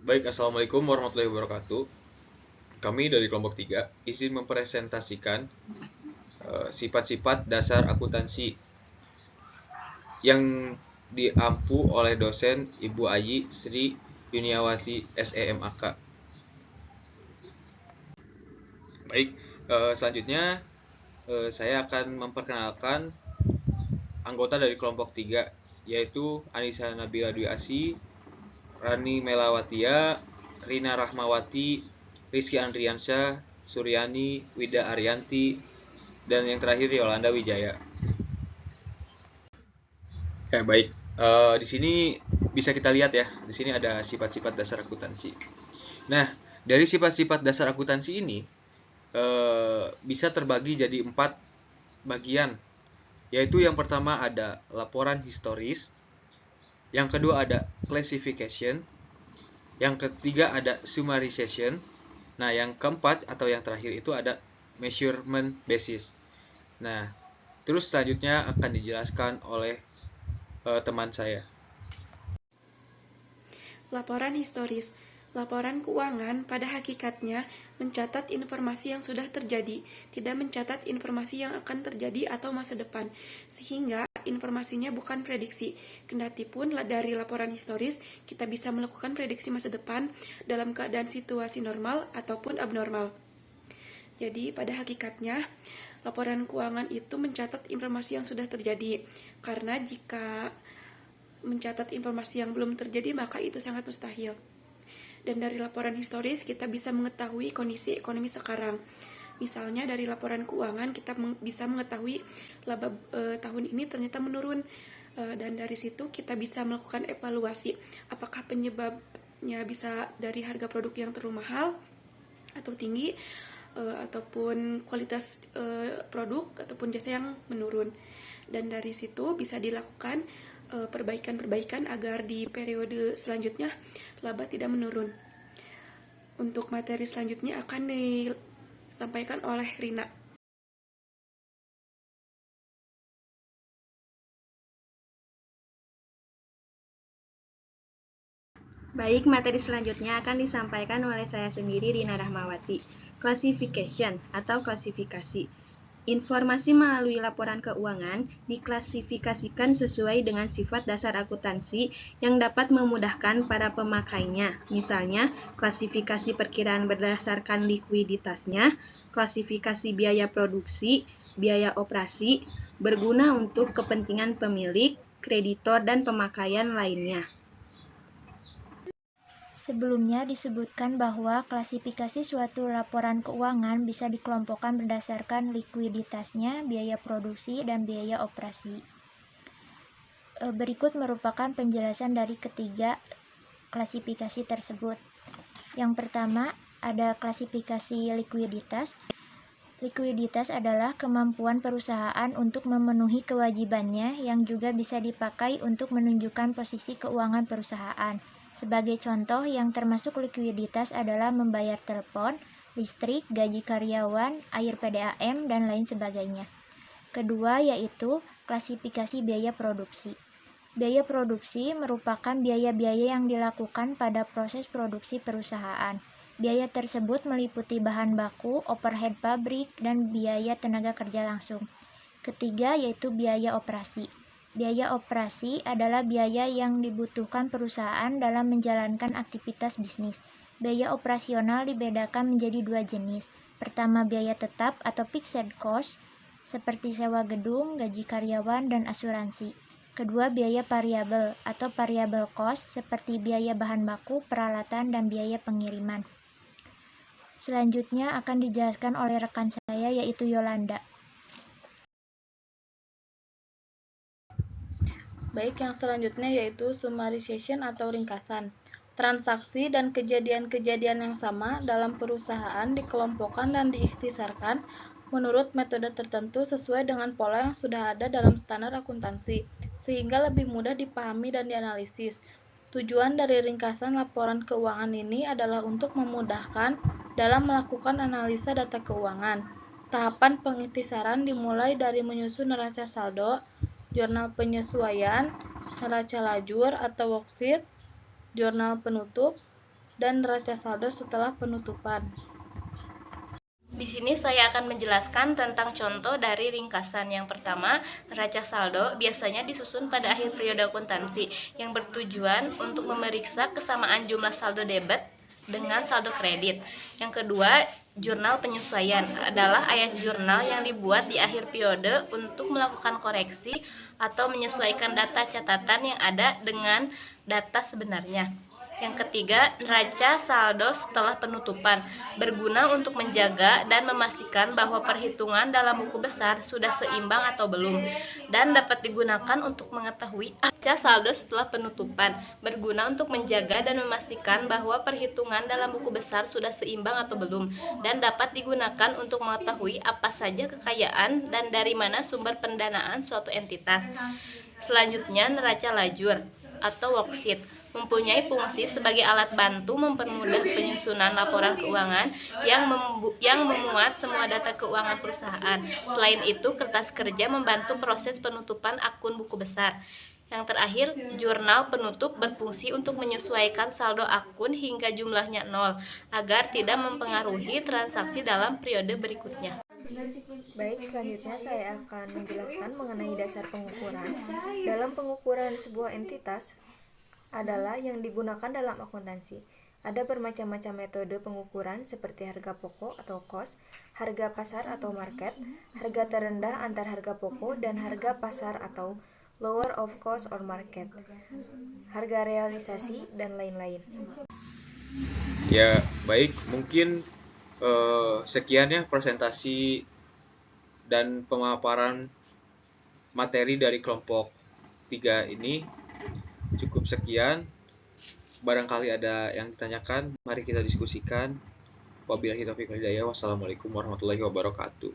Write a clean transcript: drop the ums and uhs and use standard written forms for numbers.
Baik, Assalamualaikum warahmatullahi wabarakatuh. Kami dari kelompok 3 izin mempresentasikan sifat-sifat dasar akuntansi yang diampu oleh dosen Ibu Ayi Sri Yuniawati SEMAK. Baik, selanjutnya saya akan memperkenalkan anggota dari kelompok 3, yaitu Anissa Nabila Dwi Asi, Rani Melawatia, Rina Rahmawati, Rizky Andriansyah, Suryani, Wida Arianti, dan yang terakhir Yolanda Wijaya. Baik. Di sini bisa kita lihat ya. Di sini ada sifat-sifat dasar akuntansi. Nah, dari sifat-sifat dasar akuntansi ini bisa terbagi jadi 4 bagian. Yaitu yang pertama ada laporan historis, yang kedua ada classification, yang ketiga ada summarization. Nah, yang keempat atau yang terakhir itu ada measurement basis. Nah, terus selanjutnya akan dijelaskan oleh teman saya. Laporan historis. Laporan keuangan pada hakikatnya mencatat informasi yang sudah terjadi, tidak mencatat informasi yang akan terjadi atau masa depan, sehingga informasinya bukan prediksi. Kendatipun dari laporan historis, kita bisa melakukan prediksi masa depan dalam keadaan situasi normal ataupun abnormal. Jadi pada hakikatnya, laporan keuangan itu mencatat informasi yang sudah terjadi, karena jika mencatat informasi yang belum terjadi maka itu sangat mustahil. Dan dari laporan historis kita bisa mengetahui kondisi ekonomi sekarang. Misalnya dari laporan keuangan kita bisa mengetahui laba tahun ini ternyata menurun, dan dari situ kita bisa melakukan evaluasi apakah penyebabnya bisa dari harga produk yang terlalu mahal atau tinggi, ataupun kualitas produk ataupun jasa yang menurun. Dan dari situ bisa dilakukan perbaikan-perbaikan agar di periode selanjutnya laba tidak menurun. Untuk materi selanjutnya akan disampaikan oleh Rina. Baik, materi selanjutnya akan disampaikan oleh saya sendiri, Rina Rahmawati. Classification atau klasifikasi. Informasi melalui laporan keuangan diklasifikasikan sesuai dengan sifat dasar akuntansi yang dapat memudahkan para pemakainya. Misalnya, klasifikasi perkiraan berdasarkan likuiditasnya, klasifikasi biaya produksi, biaya operasi, berguna untuk kepentingan pemilik, kreditor, dan pemakaian lainnya. Sebelumnya disebutkan bahwa klasifikasi suatu laporan keuangan bisa dikelompokkan berdasarkan likuiditasnya, biaya produksi, dan biaya operasi. Berikut merupakan penjelasan dari ketiga klasifikasi tersebut. Yang pertama, ada klasifikasi likuiditas. Likuiditas adalah kemampuan perusahaan untuk memenuhi kewajibannya yang juga bisa dipakai untuk menunjukkan posisi keuangan perusahaan. Sebagai contoh, yang termasuk likuiditas adalah membayar telepon, listrik, gaji karyawan, air PDAM, dan lain sebagainya. Kedua, yaitu klasifikasi biaya produksi. Biaya produksi merupakan biaya-biaya yang dilakukan pada proses produksi perusahaan. Biaya tersebut meliputi bahan baku, overhead pabrik, dan biaya tenaga kerja langsung. Ketiga, yaitu biaya operasi. Biaya operasi adalah biaya yang dibutuhkan perusahaan dalam menjalankan aktivitas bisnis. Biaya operasional dibedakan menjadi 2 jenis. Pertama, biaya tetap atau fixed cost, seperti sewa gedung, gaji karyawan, dan asuransi. Kedua, biaya variabel atau variable cost, seperti biaya bahan baku, peralatan, dan biaya pengiriman. Selanjutnya akan dijelaskan oleh rekan saya, yaitu Yolanda. Baik, yang selanjutnya yaitu summarization atau ringkasan. Transaksi dan kejadian-kejadian yang sama dalam perusahaan dikelompokkan dan diikhtisarkan menurut metode tertentu sesuai dengan pola yang sudah ada dalam standar akuntansi, sehingga lebih mudah dipahami dan dianalisis. Tujuan dari ringkasan laporan keuangan ini adalah untuk memudahkan dalam melakukan analisa data keuangan. Tahapan pengikhtisaran dimulai dari menyusun neraca saldo, jurnal penyesuaian, neraca lajur atau worksheet, jurnal penutup, dan neraca saldo setelah penutupan. Di sini saya akan menjelaskan tentang contoh dari ringkasan. Yang pertama, neraca saldo biasanya disusun pada akhir periode akuntansi yang bertujuan untuk memeriksa kesamaan jumlah saldo debit dengan saldo kredit. Yang kedua, jurnal penyesuaian adalah ayat jurnal yang dibuat di akhir periode untuk melakukan koreksi atau menyesuaikan data catatan yang ada dengan data sebenarnya. Yang ketiga, neraca saldo setelah penutupan berguna untuk menjaga dan memastikan bahwa perhitungan dalam buku besar sudah seimbang atau belum, dan dapat digunakan untuk mengetahui neraca saldo setelah penutupan berguna untuk menjaga dan memastikan bahwa perhitungan dalam buku besar sudah seimbang atau belum, dan dapat digunakan untuk mengetahui apa saja kekayaan dan dari mana sumber pendanaan suatu entitas. Selanjutnya, neraca lajur atau worksheet mempunyai fungsi sebagai alat bantu mempermudah penyusunan laporan keuangan yang memuat semua data keuangan perusahaan. Selain itu, kertas kerja membantu proses penutupan akun buku besar. Yang terakhir, jurnal penutup berfungsi untuk menyesuaikan saldo akun hingga jumlahnya 0 agar tidak mempengaruhi transaksi dalam periode berikutnya. Baik, selanjutnya saya akan menjelaskan mengenai dasar pengukuran. Dalam pengukuran sebuah entitas adalah yang digunakan dalam akuntansi. Ada bermacam-macam metode pengukuran seperti harga pokok atau cost, harga pasar atau market, harga terendah antar harga pokok, dan harga pasar atau lower of cost or market, harga realisasi, dan lain-lain. Ya, baik, mungkin sekian ya presentasi dan pemaparan materi dari kelompok 3 ini. Cukup sekian. Barangkali ada yang ditanyakan, mari kita diskusikan. Wabillahi taufiq wal hidayah. Wassalamualaikum warahmatullahi wabarakatuh.